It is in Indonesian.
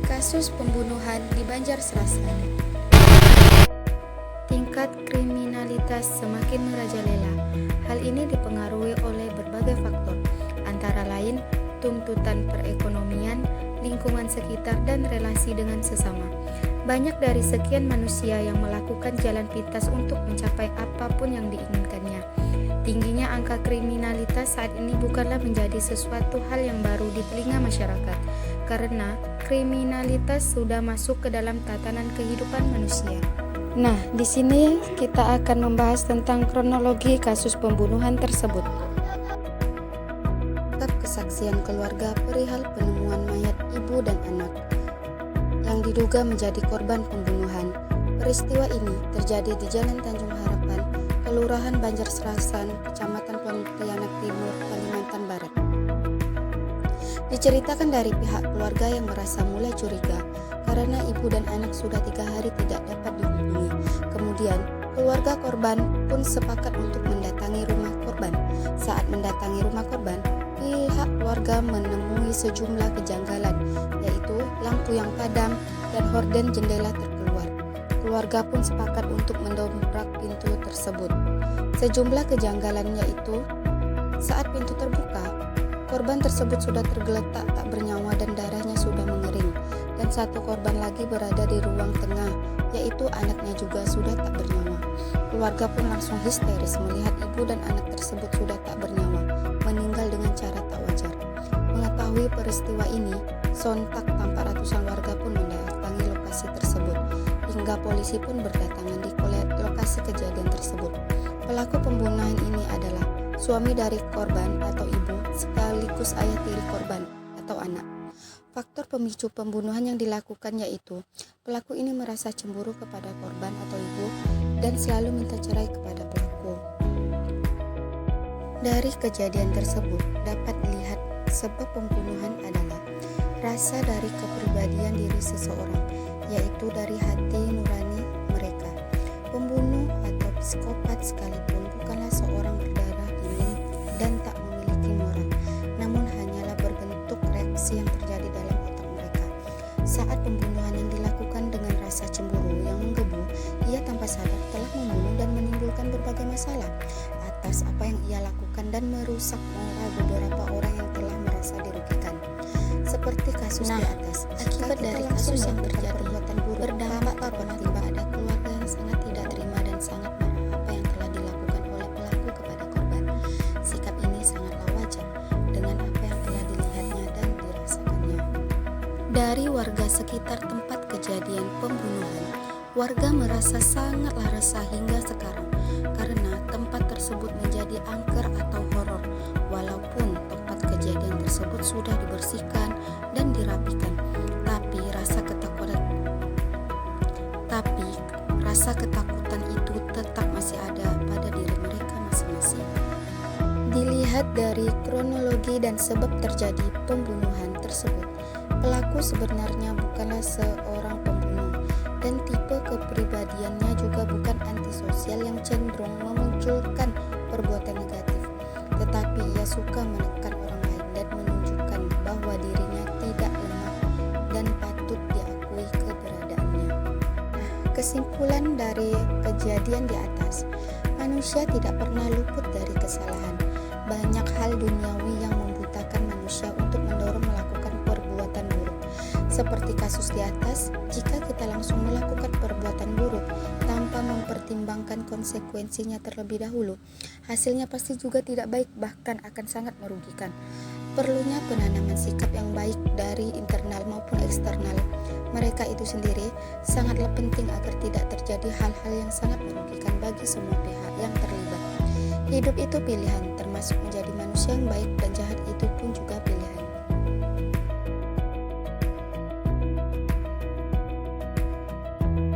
Kasus pembunuhan di Banjarselatan. Tingkat kriminalitas semakin merajalela. Hal ini dipengaruhi oleh berbagai faktor, antara lain tuntutan perekonomian, lingkungan sekitar, dan relasi dengan sesama. Banyak dari sekian manusia yang melakukan jalan pintas untuk mencapai apapun yang diinginkannya. Tingginya angka kriminalitas saat ini bukanlah menjadi sesuatu hal yang baru di telinga masyarakat, karena kriminalitas sudah masuk ke dalam tatanan kehidupan manusia. Nah, di sini kita akan membahas tentang kronologi kasus pembunuhan tersebut. Kesaksian keluarga perihal penemuan mayat ibu dan anak yang diduga menjadi korban pembunuhan. Peristiwa ini terjadi di Jalan Tanjung Harapan, Kelurahan Banjarselatan, Kecamatan Pontianak Timur, Kalimantan Barat. Diceritakan dari pihak keluarga yang merasa mulai curiga karena ibu dan anak sudah 3 hari tidak dapat dihubungi. Kemudian, keluarga korban pun sepakat untuk mendatangi rumah korban. Saat mendatangi rumah korban, pihak keluarga menemui sejumlah kejanggalan, yaitu lampu yang padam dan horden jendela terkeluar. Keluarga pun sepakat untuk mendobrak pintu tersebut. Sejumlah kejanggalannya itu, saat pintu terbuka, korban tersebut sudah tergeletak tak bernyawa dan darahnya sudah mengering. Dan satu korban lagi berada di ruang tengah, yaitu anaknya juga sudah tak bernyawa. Keluarga pun langsung histeris melihat ibu dan anak tersebut sudah tak bernyawa, meninggal dengan cara tak wajar. Mengetahui peristiwa ini, sontak tampak ratusan warga pun mendatangi lokasi tersebut, hingga polisi pun berdatangan di lokasi kejadian tersebut. Pelaku pembunuhan ini adalah suami dari korban atau ibu, sekaligus ayah tiri korban atau anak. Faktor pemicu pembunuhan yang dilakukan yaitu pelaku ini merasa cemburu kepada korban atau ibu dan selalu minta cerai kepada pelaku. Dari kejadian tersebut dapat dilihat sebab pembunuhan adalah rasa dari kepribadian diri seseorang, yaitu dari hati nurani mereka. Pembunuh atau psikopat sekalipun bukanlah seorang berdarah dingin dan tak memiliki moral, namun hanyalah berbentuk reaksi yang terjadi dalam otak mereka. Saat pembunuhan yang dilakukan dengan rasa cemburu yang menggebu, ia tanpa sadar telah membunuh dan menimbulkan berbagai masalah atas apa yang ia lakukan dan merusak moral beberapa orang yang telah merasa dirugikan. Seperti kasus di atas, akibat dari kasus yang terjadi berdampak pada keluarga yang sangat tidak terima dan sangat marah apa yang telah dilakukan oleh pelaku kepada korban. Sikap ini sangatlah wajar dengan apa yang telah dilihatnya dan dirasakannya. Dari warga sekitar tempat kejadian pembunuhan, warga merasa sangatlah resah hingga sekarang karena tempat tersebut menjadi angker atau horor. Walaupun tempat kejadian tersebut sudah dibersihkan dan dirapikan, tapi rasa ketakutan itu tetap masih ada pada diri mereka masing-masing. Dilihat dari kronologi dan sebab terjadi pembunuhan tersebut, pelaku sebenarnya bukanlah seorang pembunuh dan tipe kepribadiannya juga bukan antisosial yang cenderung memunculkan perbuatan negatif, tetapi ia suka menekan orang lain dan menunjukkan bahwa dirinya tidak lemah dan patut diakui keberadaannya. Kesimpulan dari kejadian di atas, manusia tidak pernah luput dari kesalahan. Banyak hal duniawi yang membutakan manusia untuk mendorong melakukan perbuatan buruk. Seperti kasus di atas, jika kita langsung melakukan perbuatan buruk tanpa mempertimbangkan konsekuensinya terlebih dahulu, hasilnya pasti juga tidak baik, bahkan akan sangat merugikan. Perlunya penanaman sikap yang baik dari internal maupun eksternal mereka itu sendiri sangatlah penting agar tidak terjadi hal-hal yang sangat merugikan bagi semua pihak yang terlibat. Hidup itu pilihan, termasuk menjadi manusia yang baik dan jahat itu pun